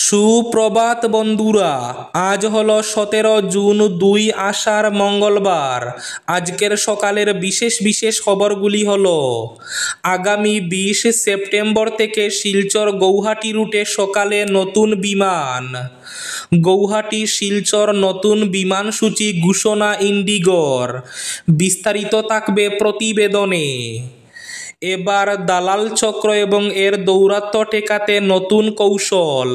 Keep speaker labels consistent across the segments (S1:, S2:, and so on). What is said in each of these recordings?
S1: সুপ্রভাত বন্ধুরা, আজ হলো 17 জুন, 2 আষাঢ়, মঙ্গলবার। আজকের সকালের বিশেষ বিশেষ খবরগুলি হলো: আগামী 20 সেপ্টেম্বর থেকে শিলচর গৌহাটি রুটে সকালে নতুন বিমান। গৌহাটি শিলচর নতুন বিমানসূচি ঘোষণা ইন্ডিগোর। বিস্তারিত থাকবে প্রতিবেদনে। এবার দালাল চক্র এবং এর দৌরাত্ম্য ঠেকাতে নতুন কৌশল।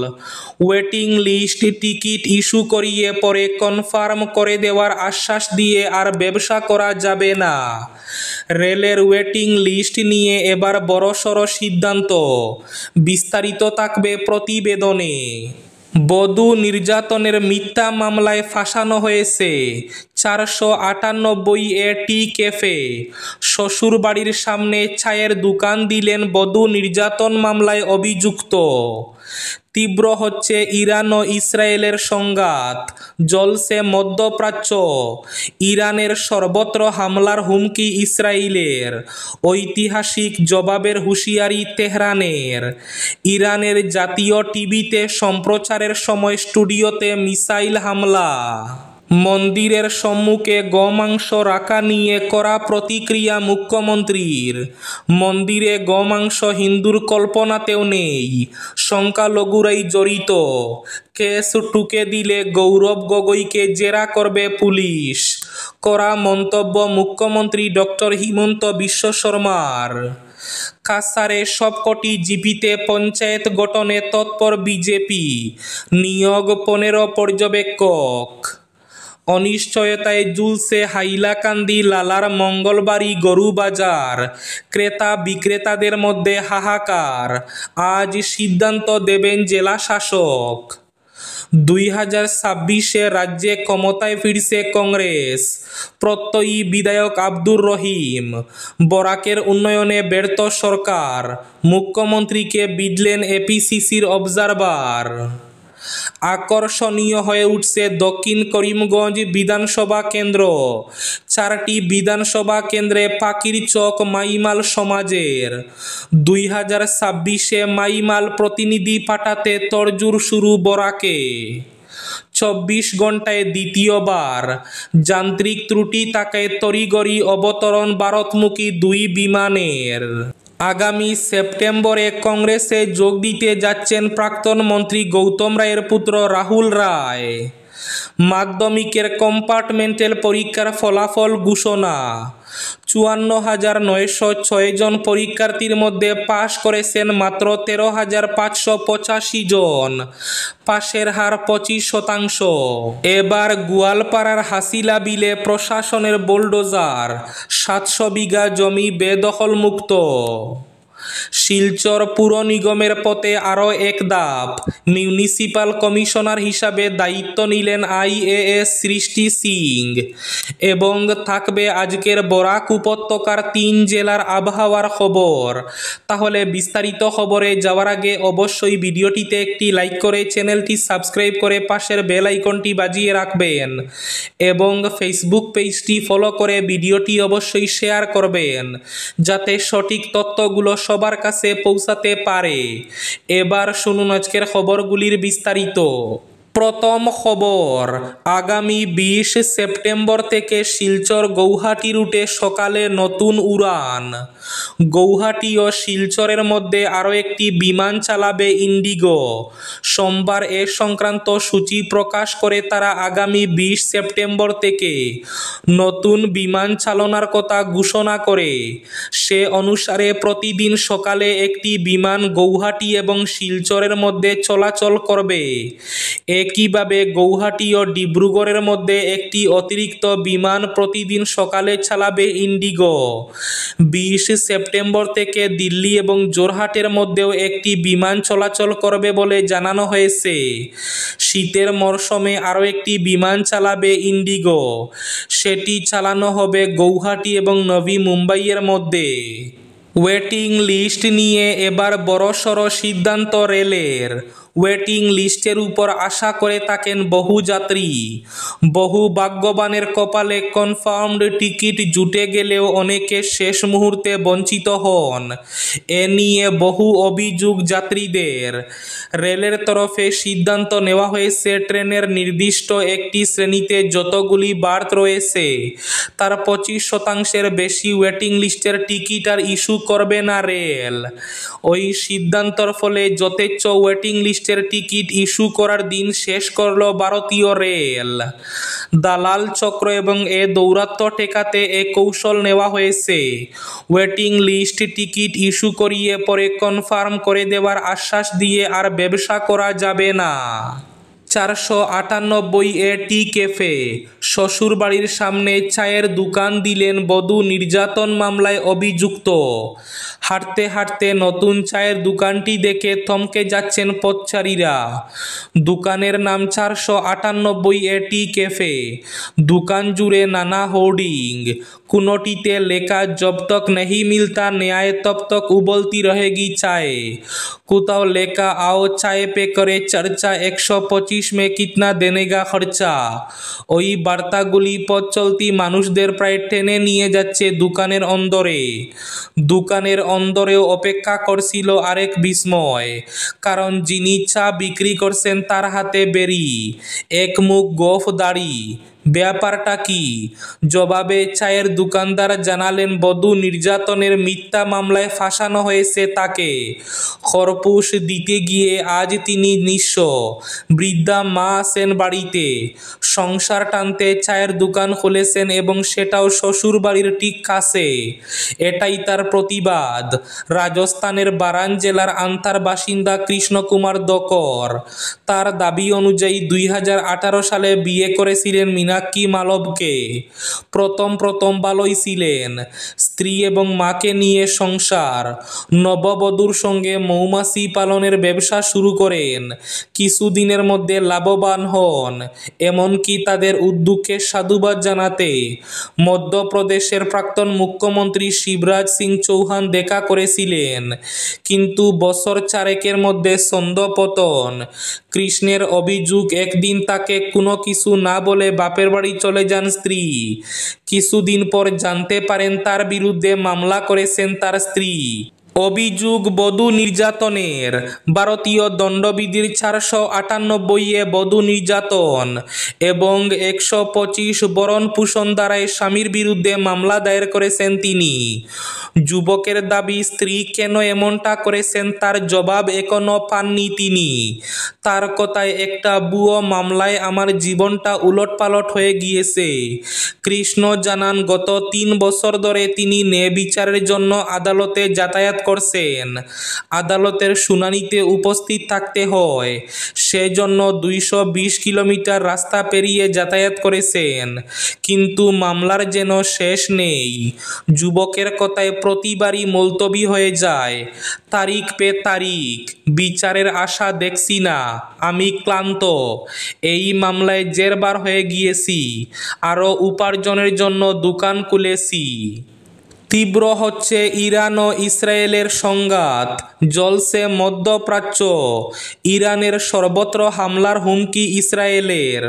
S1: ওয়েটিং লিস্ট টিকিট ইস্যু করিয়ে পরে কনফার্ম করে দেওয়ার আশ্বাস দিয়ে আর ব্যবসা করা যাবে না। রেলের ওয়েটিং লিস্ট নিয়ে এবার বড়সড় সিদ্ধান্ত। বিস্তারিত থাকবে প্রতিবেদনে। বধূ নির্যাতনের মিথ্যা মামলায় ফাঁসানো হয়েছে 498 টি ক্যাফে। শ্বশুরবাড়ির সামনে চায়ের দোকান দিলেন বধূ নির্যাতন মামলায় অভিযুক্ত। তীব্র হচ্ছে ইরান ও ইসরায়েলের সংঘাত। জ্বলছে মধ্যপ্রাচ্য। ইরানের সর্বত্র হামলার হুমকি ইসরায়েলের। ঐতিহাসিক জবাবের হুঁশিয়ারি তেহরানের। ইরানের জাতীয় টিভিতে সম্প্রচারের সময় স্টুডিওতে মিসাইল হামলা। মন্দিরের সম্মুখে গোমাংস রাখা নিয়ে কড়া প্রতিক্রিয়া মুখ্যমন্ত্রীর। মন্দিরে গোমাংস হিন্দুর কল্পনাতেও নেই, সংখ্যালঘুরাই জড়িত। কেস টুকে দিলে গৌরব গগৈকে জেরা করবে পুলিশ। কড়া মন্তব্য মুখ্যমন্ত্রী ডক্টর হিমন্ত বিশ্ব শর্মার। কাছাড়ে সবকটি জিপিতে পঞ্চায়েত গঠনে তৎপর বিজেপি। নিয়োগ 15 পর্যবেক্ষক। অনিশ্চয়তায় ঝুলছে হাইলাকান্দি লালার মঙ্গলবাড়ি গরু বাজার। ক্রেতা বিক্রেতাদের মধ্যে হাহাকার। আজ সিদ্ধান্ত দেবেন জেলা শাসক। 2026 রাজ্যে ক্ষমতায় ফিরছে কংগ্রেস। প্রত্যয়ী বিধায়ক আব্দুর রহিম। বরাকের উন্নয়নে ব্যর্থ সরকার। মুখ্যমন্ত্রীকে বিঁধলেন এপিসিসির অবজারভার। আকর্ষণীয় হয়ে উঠছে দক্ষিণ করিমগঞ্জ বিধানসভা কেন্দ্র। 4টি বিধানসভা কেন্দ্রে পাখির চোখ মাইমাল সমাজের। 2026 মাইমাল প্রতিনিধি পাঠাতে তোড়জোড় শুরু বরাকে। 24 ঘণ্টায় দ্বিতীয়বার যান্ত্রিক ত্রুটি থাকায় তড়িঘড়ি অবতরণ ভারতমুখী 2 বিমানের। আগামী সেপ্টেম্বরে কংগ্রেসে যোগ দিতে যাচ্ছেন প্রাক্তন মন্ত্রী গৌতম রায়ের পুত্র রাহুল রায়। মাধ্যমিকের কম্পার্টমেন্টাল পরীক্ষার ফলাফল ঘোষণা। 54,906 জন পরীক্ষার্থীর মধ্যে পাশ করেছেন মাত্র 13,585 জন। পাশের হার 25%। এবার গোয়ালপাড়ার হাসিলা বিলে প্রশাসনের বোলডোজার। 700 বিঘা জমি বেদখলমুক্ত। শিলচর পুর নিগমের পথে আরও এক ধাপ। মিউনিসিপাল কমিশনার হিসাবে দায়িত্ব নিলেন IAS সৃষ্টি সিং। এবং থাকবে আজকের বরাক উপত্যকার 3 জেলার আবহাওয়ার খবর। তাহলে বিস্তারিত খবরে যাওয়ার আগে অবশ্যই ভিডিওটিতে একটি লাইক করে চ্যানেলটি সাবস্ক্রাইব করে পাশের বেল আইকনটি বাজিয়ে রাখবেন এবং ফেসবুক পেজটি ফলো করে ভিডিওটি অবশ্যই শেয়ার করবেন যাতে সঠিক তথ্যগুলো সবার কাছে পৌঁছাতে পারে। এবার শুনুন আজকের খবরগুলির বিস্তারিত। প্রথম খবর, আগামী 20 সেপ্টেম্বর থেকে শিলচর গৌহাটি রুটে সকালে নতুন উড়ান। গৌহাটি ও শিলচরের মধ্যে আরও একটি বিমান চালাবে ইন্ডিগো। সোমবার এ সংক্রান্ত সূচি প্রকাশ করে তারা আগামী 20 সেপ্টেম্বর থেকে নতুন বিমান চালনার কথা ঘোষণা করে। সে অনুসারে প্রতিদিন সকালে একটি বিমান গৌহাটি এবং শিলচরের মধ্যে চলাচল করবে। একইভাবে গৌহাটি ও ডিব্রুগড়ের মধ্যে একটি অতিরিক্ত বিমান প্রতিদিন সকালে চালাবে ইন্ডিগো। 20 সেপ্টেম্বর থেকে দিল্লি এবং জোরহাটের মধ্যেও একটি বিমান চলাচল করবে বলে জানানো হয়েছে। শীতের মরশুমে আরও একটি বিমান চালাবে ইন্ডিগো। সেটি চালানো হবে গৌহাটি এবং নভি মুম্বাইয়ের মধ্যে। ওয়েটিং লিস্ট নিয়ে এবার বড়সড় সিদ্ধান্ত রেলের। ওয়েটিং লিস্টের উপর আশা করে থাকেন বহু যাত্রী। বহু ভাগ্যবানের কপালে কনফার্মড টিকিট জুটে গেলেও অনেকে শেষ মুহূর্তে বঞ্চিত হন। এ নিয়ে বহু অভিযোগ যাত্রীদের। রেলের তরফে সিদ্ধান্ত নেওয়া হয়েছে ট্রেনের নির্দিষ্ট একটি শ্রেণীতে যতগুলি বার্থ রয়েছে তার 25% বেশি ওয়েটিং লিস্টের টিকিট আর ইস্যু করবে না রেল। ওই সিদ্ধান্তর ফলে যথেচ্ছ ওয়েটিং লিস্টের টিকিট ইস্যু করার দিন শেষ করল ভারতীয় রেল। দালাল চক্র এবং এ দৌরাত্ম্য ঠেকাতে এ কৌশল নেওয়া হয়েছে। ওয়েটিং লিস্ট টিকিট ইস্যু করিয়ে পরে কনফার্ম করে দেওয়ার আশ্বাস দিয়ে আর ব্যবসা করা যাবে না। 498 টি ক্যাফে। শ্বশুরবাড়ির সামনে চায়ের দোকান দিলেন বধূ নির্যাতন মামলায় অভিযুক্ত। হাঁটতে হাঁটতে নতুন চায়ের দোকানটি দেখে থমকে যাচ্ছেন পথচারীরা। দোকানের নাম 498 টি ক্যাফে। দোকান জুড়ে নানা হোর্ডিং, কোনোটিতে লেখা জব তক नहीं मिलता न्याय तब तक उबलती रहेगी चाय, কোথাও লেখা आओ चाय पे करे चर्चा 125 में कितना देने का खर्चा। ওই বার্তাগুলি পথ চলতি মানুষদের প্রায় টেনে নিয়ে যাচ্ছে দোকানের অন্দরে। দোকানের অন্দরেও অপেক্ষা করছিল আরেক বিস্ময়, কারণ যিনি চা বিক্রি করছেন তার হাতে বেরি, এক মুখ গোঁফ দাড়ি। ব্যাপারটা কি? জবাবে চায়ের দোকানদার জানালেন বধূ নির্যাতনের মিথ্যা মামলায় ফাঁসানো হয়েছে তাকে। খরপোশ দিতে গিয়ে আজ তিনি নিঃস্ব। বৃদ্ধা মা আছেন বাড়িতে। সংসার টানতে চায়ের দোকান খুলেছেন এবং সেটাও শ্বশুর বাড়ির ঠিক কাছে। এটাই তার প্রতিবাদ। রাজস্থানের বারান জেলার আন্তার বাসিন্দা কৃষ্ণ কুমার দকর। তার দাবি অনুযায়ী 2018 সালে বিয়ে করেছিলেন মীনাক্ষী মালবকে। প্রথম ভালোই ছিলেন। স্ত্রী এবং মাকে নিয়ে সংসার। নববধূর সঙ্গে মৌমাছি পালনের ব্যবসা শুরু করেন। কিছুদিনের মধ্যে লাভবান হন। এমনকি তাদের উদ্যোগকে সাধুবাদ জানাতে মধ্যপ্রদেশের প্রাক্তন মুখ্যমন্ত্রী শিবরাজ সিং চৌহান দেখা করেছিলেন। কিন্তু বছর চারেকের মধ্যে ছন্দপতন। কৃষ্ণের অভিযোগ, একদিন তাকে কোনো কিছু না বলে বাপের বাড়ি চলে যান স্ত্রী। কিছুদিন পর জানতে পারেন তার বিরুদ্ধে মামলা করেছেন তার স্ত্রী। অভিযোগ বধূ নির্যাতনের। ভারতীয় দণ্ডবিধির 498 বধূ নির্যাতন এবং 125 ভরণ পোষণ ধারায় স্বামীর বিরুদ্ধে মামলা দায়ের করেছেন তিনি। যুবকের দাবি, স্ত্রী কেন এমনটা করেছেন তার জবাব এখনো পাননি তিনি। তার কথায়, একটা ভুয়ো মামলায় আমার জীবনটা উলটপালট হয়ে গিয়েছে। কৃষ্ণ জানান, গত 3 বছর ধরে তিনি ন্যায় বিচারের জন্য আদালতে যাতায়াত করছেন। আদালতের শুনানিতে উপস্থিত থাকতে হয়, সেজন্য 220 কিলোমিটার রাস্তা পেরিয়ে যাতায়াত করেছেন। কিন্তু মামলার যেন শেষ নেই। যুবকের কথায় প্রতিবারই মুলতবি হয়ে যায়। তারিখ পে তারিখ, বিচারের আশা দেখছি না। আমি ক্লান্ত। এই মামলায় জেরবার হয়ে গিয়েছি। আরও উপার্জনের জন্য দোকান খুলেছি। তীব্র হচ্ছে ইরান ও ইসরায়েলের সংঘাত। জ্বলছে মধ্যপ্রাচ্য। ইরানের সর্বত্র হামলার হুমকি ইসরায়েলের।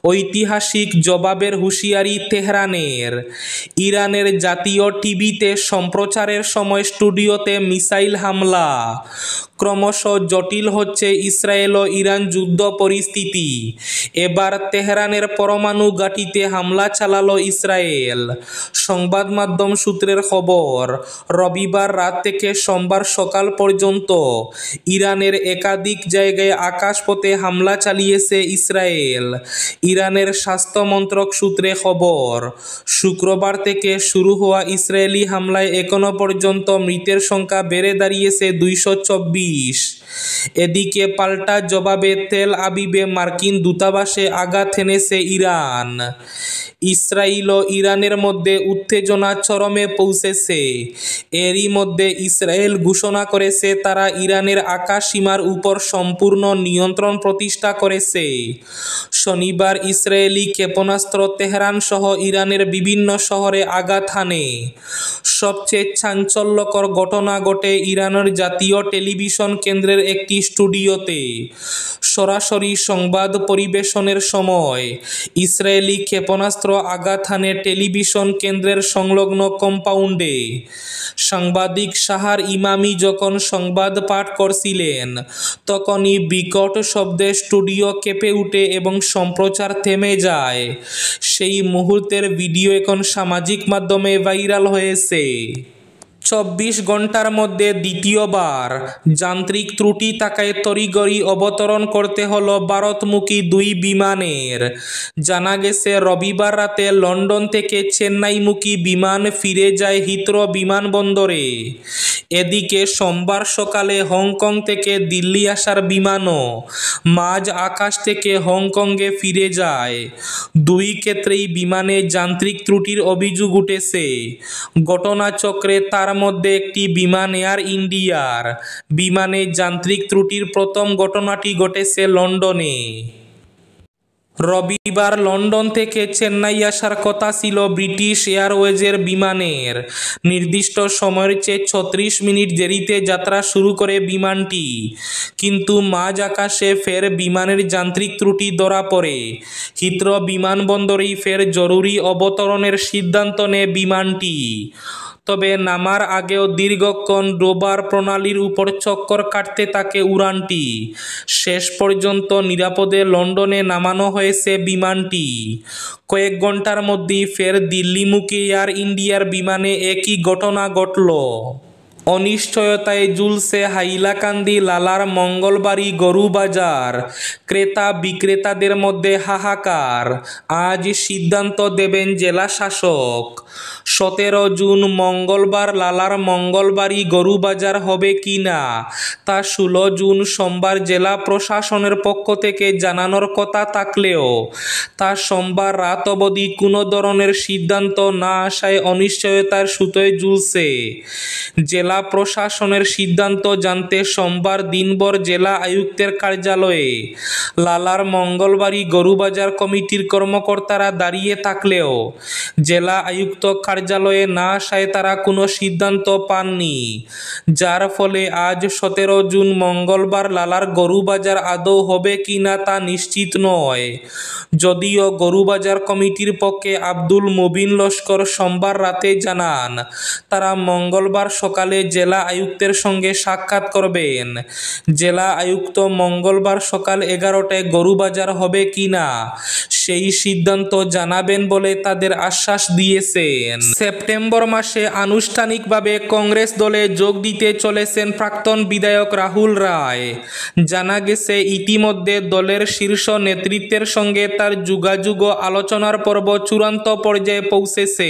S1: ঐতিহাসিক জবাবের হুঁশিয়ারি তেহরানের। ইরানের জাতীয় টিভিতে সম্প্রচারের সময় স্টুডিওতে মিসাইল হামলা। ক্রমশ জটিল হচ্ছে ইসরায়েল ও ইরান যুদ্ধ পরিস্থিতি। এবার তেহরানের পরমাণু ঘাঁটিতে হামলা চালালো ইসরায়েল। সংবাদ মাধ্যম সূত্রের খবর, রবিবার রাত থেকে সোমবার সকাল পর্যন্ত ইরানের একাধিক জায়গায় আকাশপথে হামলা চালিয়েছে ইসরায়েল। ইরানের স্বাস্থ্য মন্ত্রক সূত্রে খবর, শুক্রবার থেকে শুরু হওয়া ইসরায়েলি হামলায় এখনো পর্যন্ত মৃতের সংখ্যা বেড়ে দাঁড়িয়েছে 224। এদিকে পাল্টা জবাবে তেল আবিবে মার্কিন দূতাবাসে আঘাত হেনেছে ইরান। ইসরায়েল ও ইরানের মধ্যে উত্তেজনা চরমে পৌঁছেছে। এরই মধ্যে ইসরায়েল ঘোষণা করেছে তারা ইরানের আকাশ সীমার উপর সম্পূর্ণ নিয়ন্ত্রণ প্রতিষ্ঠা করেছে। শনিবার ইসরায়েলি ক্ষেপণাস্ত্র তেহরান সহ ইরানের বিভিন্ন শহরে আঘাত হানে। সবচেয়ে চাঞ্চল্যকর ঘটনা ঘটে ইরানের জাতীয় টেলিভিশন টেলিভিশন কেন্দ্রের একটি স্টুডিওতে সরাসরি সংবাদ পরিবেশনের সময় ইসরায়েলি ক্ষেপণাস্ত্র আঘাত হানে টেলিভিশন কেন্দ্রের সংলগ্ন কম্পাউন্ডে। সাংবাদিক সাহার ইমামি যখন সংবাদ পাঠ করছিলেন তখনই বিকট শব্দে স্টুডিও কেঁপে উঠে এবং সম্প্রচার থেমে যায়। সেই মুহূর্তের ভিডিও এখন সামাজিক মাধ্যমে ভাইরাল হয়েছে। 24 ঘন্টার মধ্যে দ্বিতীয়বার যান্ত্রিক ত্রুটি থাকায় তড়িঘড়ি অবতরণ করতে হলো ভারতমুখী 2 বিমানের। জানা গেছে রবিবার রাতে লন্ডন থেকে চেন্নাইমুখী বিমান ফিরে যায় হিথ্রো বিমানবন্দরে। এদিকে সোমবার সকালে হংকং থেকে দিল্লি আসার বিমানও মাঝ আকাশ থেকে হংকংয়ে ফিরে যায়। 2 ক্ষেত্রেই বিমানে যান্ত্রিক ত্রুটির অভিযোগ উঠেছে। ঘটনাচক্রে তার মধ্যে একটি বিমান এয়ার ইন্ডিয়ার। বিমানে যান্ত্রিক ত্রুটির প্রথম ঘটনাটি ঘটেছে লন্ডনে। রবিবার লন্ডন থেকে চেন্নাই আসার কথা ছিল ব্রিটিশ এয়ারওয়েজের বিমানের। নির্দিষ্ট সময়ের চেয়ে 36 মিনিট দেরিতে যাত্রা শুরু করে বিমানটি, কিন্তু মাঝ আকাশে ফের বিমানের যান্ত্রিক ত্রুটি ধরা পড়ে। হিথ্রো বিমানবন্দরেই ফের জরুরি অবতরণের সিদ্ধান্ত নেয় বিমানটি। তবে নামার আগেও দীর্ঘক্ষণ রোভার প্রণালীর উপর চক্কর কাটতে থাকে উড়ানটি। শেষ পর্যন্ত নিরাপদে লন্ডনে নামানো হয়েছে বিমানটি। কয়েক ঘন্টার মধ্যেই ফের দিল্লিমুখী এয়ার ইন্ডিয়ার বিমানে একই ঘটনা ঘটল। অনিশ্চয়তায় ঝুলছে হাইলাকান্দি লালার মঙ্গলবাড়ি গরু বাজার। ক্রেতা বিক্রেতাদের মধ্যে হাহাকার। আজ সিদ্ধান্ত দেবেন জেলা শাসক। 17 জুন মঙ্গলবার লালার মঙ্গলবাড়ি গরু বাজার হবে কি না তা 16 জুন সোমবার জেলা প্রশাসনের পক্ষ থেকে জানানোর কথা থাকলেও তা সোমবার রাত অবধি কোনো ধরনের সিদ্ধান্ত না আসায় অনিশ্চয়তার সুতোয় ঝুলছে। জেলা প্রশাসনের সিদ্ধান্ত জানতে সোমবার দিনভর জেলা আয়ুক্তের কার্যালয়ে লালার মঙ্গলবাড়ি গরুবাজার কমিটির কর্মকর্তারা দাঁড়িয়ে থাকলেও জেলা আয়ুক্ত কার্যালয়ে না আসায় তারা কোনো সিদ্ধান্ত পাননি, যার ফলে আজ 17 জুন মঙ্গলবার লালার গরুবাজার আদৌ হবে কিনা তা নিশ্চিত নয়। যদিও গরুবাজার কমিটির পক্ষে আব্দুল মুবিন লস্কর সোমবার রাতে জানান তারা মঙ্গলবার সকালে জেলা আয়ুক্তের সঙ্গে সাক্ষাৎ করবেন। জেলা আয়ুক্ত মঙ্গলবার সকাল 11টায় গরুবাজার হবে কিনা সেই সিদ্ধান্ত জানাবেন বলে তাদের আশ্বাস দিয়েছেন। সেপ্টেম্বর মাসে আনুষ্ঠানিকভাবে কংগ্রেস দলে যোগ দিতে চলেছেন প্রাক্তন বিধায়ক রাহুল রায়। জানা গেছে ইতিমধ্যে দলের শীর্ষ নেতৃত্বের সঙ্গে তার যোগাযোগ ও আলোচনার পর্ব চূড়ান্ত পর্যায়ে পৌঁছেছে।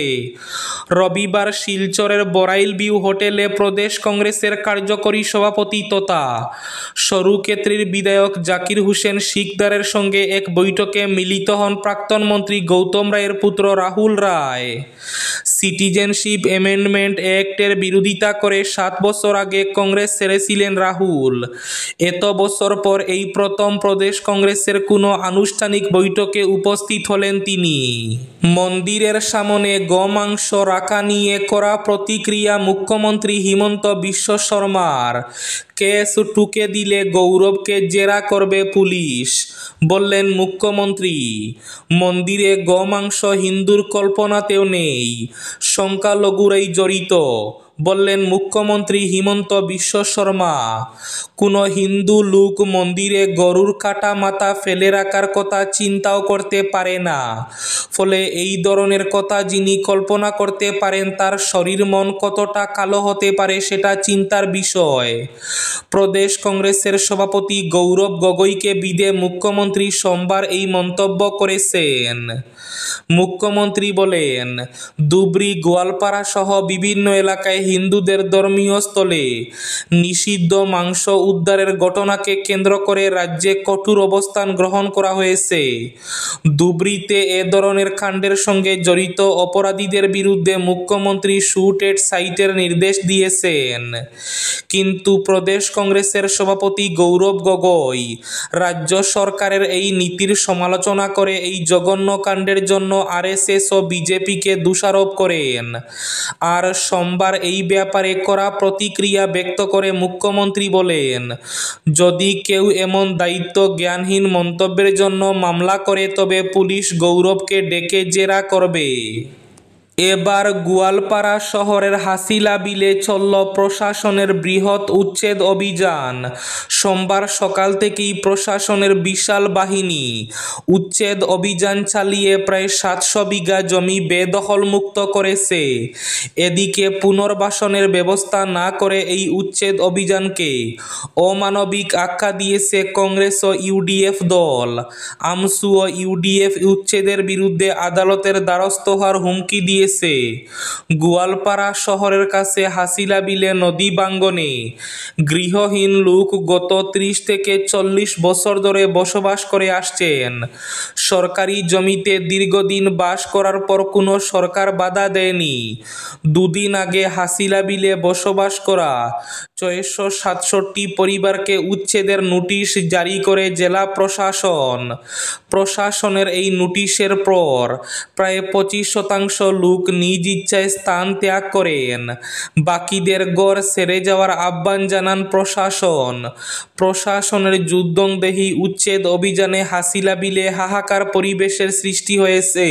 S1: রবিবার শিলচরের বরাইল ভিউ হোটেলে প্রদেশ কংগ্রেসের কার্যকরী সভাপতি তথা সরুক্ষেত্রীর বিধায়ক জাকির হোসেন শিকদারের সঙ্গে এক বৈঠকে মিলিত হন প্রাক্তন মন্ত্রী গৌতম রায়ের পুত্র রাহুল রায়। সিটিজেনশিপ অ্যামেন্ডমেন্ট অ্যাক্টের বিরোধিতা করে 7 বছর আগে কংগ্রেস ছেড়েছিলেন রাহুল। এত বছর পর এই প্রথম প্রদেশ কংগ্রেসের কোনো আনুষ্ঠানিক বৈঠকে উপস্থিত হলেন তিনি। মন্দিরের সামনে গোমাংস রাখা নিয়ে কড়া প্রতিক্রিয়া মুখ্যমন্ত্রী হিমন্ত বিশ্ব শর্মার। কেস টুকে দিলে গৌরবকে জেরা করবে পুলিশ, বললেন মুখ্যমন্ত্রী। মন্দিরে গোমাংস হিন্দুর কল্পনাতেও নেই, সংখ্যালঘুরাই জড়িত, বললেন মুখ্যমন্ত্রী হিমন্ত বিশ্ব শর্মা। কোনো হিন্দু লোক মন্দিরে গরুর কাটা মাথা ফেলে রাখার কথা চিন্তাও করতে পারে না। ফলে এই ধরনের কথা যিনি কল্পনা করতে পারেন তার শরীর মন কতটা কালো হতে পারে সেটা চিন্তার বিষয়। প্রদেশ কংগ্রেসের সভাপতি গৌরব গগৈকে বিদে মুখ্যমন্ত্রী সোমবার এই মন্তব্য করেছেন। মুখ্যমন্ত্রী বলেন, ধুবড়ী গোয়ালপাড়া সহ বিভিন্ন এলাকায় হিন্দুদের ধর্মীয় স্থলে নিষিদ্ধ মাংস উদ্ধারের ঘটনাকে কেন্দ্র করে রাজ্যে কঠোর অবস্থান গ্রহণ করা হয়েছে। ধুবড়ীতে এ ধরনের কাণ্ডের সঙ্গে জড়িত অপরাধীদের বিরুদ্ধে মুখ্যমন্ত্রী শুট এট সাইটের নির্দেশ দিয়েছেন। কিন্তু প্রদেশ কংগ্রেসের সভাপতি গৌরব গগৈ রাজ্য সরকারের এই নীতির সমালোচনা করে এই জঘন্য কাণ্ডের জন্য আরএসএস ও বিজেপিকে দোষারোপ করেন। আর সোমবার এই এই ব্যাপারে কড়া প্রতিক্রিয়া ব্যক্ত করে মুখ্যমন্ত্রী বলেন, যদি কেউ এমন দায়িত্ব জ্ঞানহীন মন্তব্যের জন্য মামলা করে তবে পুলিশ গৌরবকে ডেকে জেরা করবে। এবার গোয়ালপাড়া শহরের হাসিলা বিলে চলল প্রশাসনের বৃহৎ উচ্ছেদ অভিযান। সোমবার সকাল থেকেই প্রশাসনের বিশাল বাহিনী উচ্ছেদ অভিযান চালিয়ে প্রায় 700 বিঘা জমি বেদখলমুক্ত করেছে। এদিকে পুনর্বাসনের ব্যবস্থা না করে এই উচ্ছেদ অভিযানকে অমানবিক আখ্যা দিয়েছে কংগ্রেস ও ইউডিএফ দল। আমসু ও ইউডিএফ উচ্ছেদের বিরুদ্ধে আদালতের দ্বারস্থ হওয়ার হুমকি দিয়ে গোয়ালপাড়া শহরের কাছে হাসিলা বিলে নদী বাঙ্গনে গৃহহীন লোক গত 30 থেকে 40 বছর ধরে বসবাস করে আসছেন। সরকারি জমিতে দীর্ঘদিন বাস করার পর কোনো সরকার বাধা দেয়নি। দুদিন আগে হাসিলা বিলে বসবাস করা 667 পরিবারকে উচ্ছেদের নোটিশ জারি করে জেলা প্রশাসন। প্রশাসনের এই নোটিশের পর প্রায় 25% লোক নিজ ইচ্ছায় স্থান ত্যাগ করেন। বাকিদের ঘর ছেড়ে যাওয়ার আহ্বান জানান প্রশাসন। প্রশাসনের যুদ্ধংদেহী উচ্ছেদ অভিযানে হাসিলা বিলে হাহাকার পরিবেশের সৃষ্টি হয়েছে।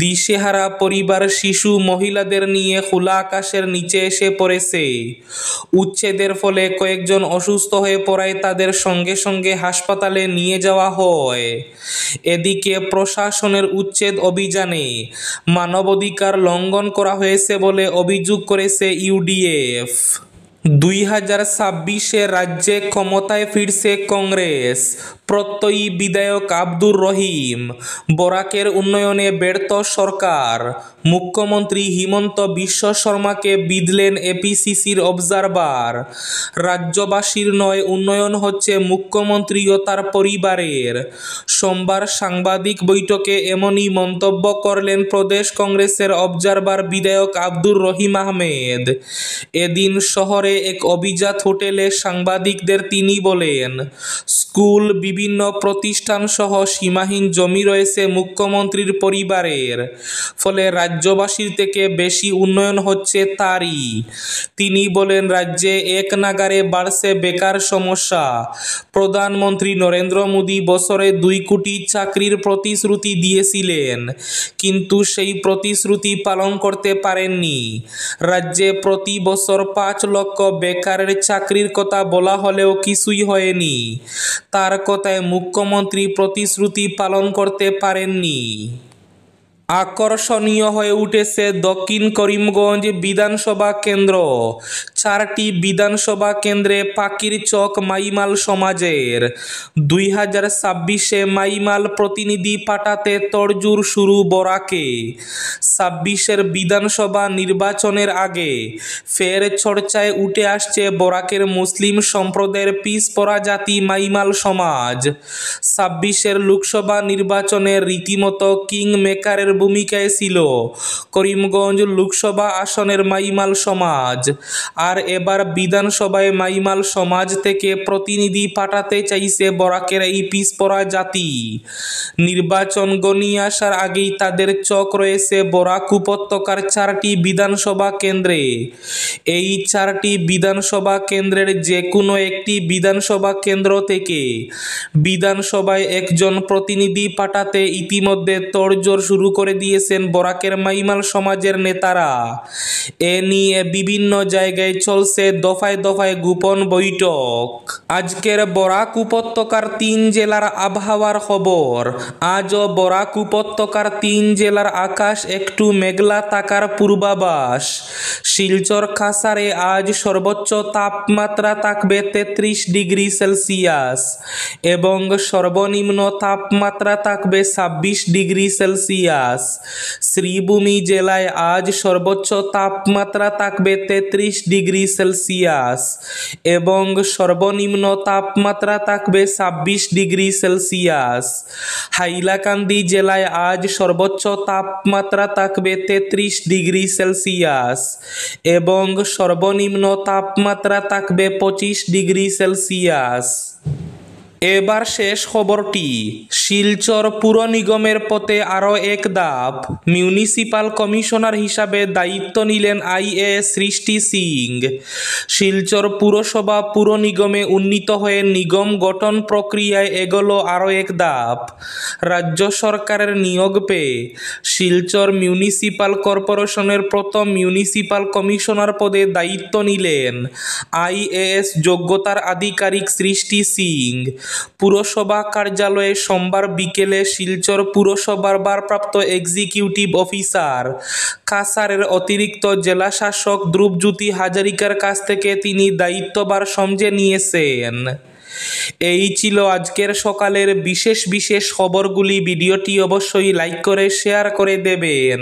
S1: দিশেহারা পরিবার শিশু মহিলাদের নিয়ে খোলা আকাশের নিচে এসে পড়েছে। উচ্ছেদের ফলে কয়েকজন অসুস্থ হয়ে পড়ায় তাদের সঙ্গে সঙ্গে হাসপাতালে নিয়ে যাওয়া হয়। এদিকে প্রশাসনের উচ্ছেদ অভিযানে মানবাধিকার লঙ্ঘন করা হয়েছে বলে অভিযোগ করেছে ইউডিএফ। 2026-এ রাজ্যে ক্ষমতায় ফিরছে কংগ্রেস। প্রত্যয়ী বিধায়ক আব্দুর রহিম, বরাকের উন্নয়নে ব্যর্থ সরকার। মুখ্যমন্ত্রী হিমন্ত বিশ্ব শর্মাকে বিঁধলেন এপিসিসির অবজারভার। রাজ্যবাসীর নয়, উন্নয়ন হচ্ছে মুখ্যমন্ত্রী ও তার পরিবারের। সোমবার সাংবাদিক বৈঠকে এমনই মন্তব্য করলেন প্রদেশ কংগ্রেসের অবজারভার বিধায়ক আব্দুর রহিম আহমেদ। এদিন শহরে এক অভিজাত হোটেলে সাংবাদিকদের তিনি বলেন, স্কুল, বিভিন্ন প্রতিষ্ঠান সহ সীমাহীন জমি রয়েছে মুখ্যমন্ত্রীর পরিবারের, ফলে রাজ্যবাসীর থেকে বেশি উন্নয়ন হচ্ছে তারই। তিনি বলেন, রাজ্যে এক নাগাড়ে বাড়ছে বেকার সমস্যা। প্রধানমন্ত্রী নরেন্দ্র মোদী বছরে 2 কোটি চাকরির প্রতিশ্রুতি দিয়েছিলেন, কিন্তু সেই প্রতিশ্রুতি পালন করতে পারেননি। রাজ্যে প্রতি বছর 5 লক্ষ বেকারের চাকরির কথা বলা হলেও কিছুই হয়নি। তার কথায় মুখ্যমন্ত্রী প্রতিশ্রুতি পালন করতে পারেননি। আকর্ষণীয় হয়ে উঠেছে দক্ষিণ করিমগঞ্জ বিধানসভা কেন্দ্র। 4টি বিধানসভা কেন্দ্রে পাখির চোখ মাইমাল সমাজের। 2026-এ মাইমাল প্রতিনিধি পাঠাতে তোড়জোড় শুরু বরাকে। 26-এর বিধানসভা নির্বাচনের আগে ফের চর্চায় উঠে আসছে বরাকের মুসলিম সম্প্রদায়ের পিছপড়া জাতি মাইমাল সমাজ। 26-এর লোকসভা নির্বাচনে রীতিমতো কিং মেকারের ভূমিকায় ছিল করিমগঞ্জ লোকসভা আসনের মাইমাল সমাজ। আর এবার বিধানসভায় মাইমাল সমাজ থেকে প্রতিনিধি পাঠাতে চাইছে বরাকের এই পিছপড়া জাতি। নির্বাচন ঘনিয়ে আসার আগেই তাদের চোখ রয়েছে বরাক উপত্যকার 4টি বিধানসভা কেন্দ্রে। এই 4টি বিধানসভা কেন্দ্রের যে কোনো একটি বিধানসভা কেন্দ্র থেকে বিধানসভায় একজন প্রতিনিধি পাঠাতে ইতিমধ্যে তোড়জোড় শুরু করে দিয়েছেন বরাকের মাইমাল সমাজের নেতারা। এ নিয়ে বিভিন্ন জায়গায় চলছে দফায় দফায় গোপন বৈঠক। আজকের বরাক উপত্যকার 3 জেলার আবহাওয়ার খবর। আজও বরাক উপত্যকার 3 জেলার আকাশ একটু মেঘলা থাকার পূর্বাভাস। শিলচর কাছাড়ে আজ সর্বোচ্চ তাপমাত্রা থাকবে 33 ডিগ্রি সেলসিয়াস এবং সর্বনিম্ন তাপমাত্রা থাকবে 26 ডিগ্রি সেলসিয়াস। শ্রীভূমি জেলায় আজ সর্বোচ্চ তাপমাত্রা থাকবে 33 ডিগ্রি সেলসিয়াস এবং সর্বনিম্ন তাপমাত্রা থাকবে 26 ডিগ্রি সেলসিয়াস। হাইলাকান্দি জেলায় আজ সর্বোচ্চ তাপমাত্রা থাকবে 33 ডিগ্রি সেলসিয়াস এবং সর্বনিম্ন তাপমাত্রা থাকবে 25 ডিগ্রি সেলসিয়াস। এবার শেষ খবরটি। শিলচর পুর নিগমের পথে আরও এক ধাপ, মিউনিসিপাল কমিশনার হিসাবে দায়িত্ব নিলেন আইএএস সৃষ্টি সিং। শিলচর পুরসভা পুর নিগমে উন্নীত হয়ে নিগম গঠন প্রক্রিয়ায় এগোলো আরও এক ধাপ। রাজ্য সরকারের নিয়োগ পেয়ে শিলচর মিউনিসিপাল কর্পোরেশনের প্রথম মিউনিসিপাল কমিশনার পদে দায়িত্ব নিলেন আইএএস যোগ্যতার আধিকারিক সৃষ্টি সিং। পুরসভা কার্যালয়ে সোমবার বিকেলে শিলচর পুরসভার ভারপ্রাপ্ত এক্সিকিউটিভ অফিসার কাছাড়ের অতিরিক্ত জেলা শাসক ধ্রুবজ্যোতি হাজারিকার কাছ থেকে তিনি দায়িত্বভার সমঝে নিয়েছেন। এই ছিল আজকের সকালের বিশেষ খবরগুলি। ভিডিওটি অবশ্যই লাইক করে শেয়ার করে দেবেন।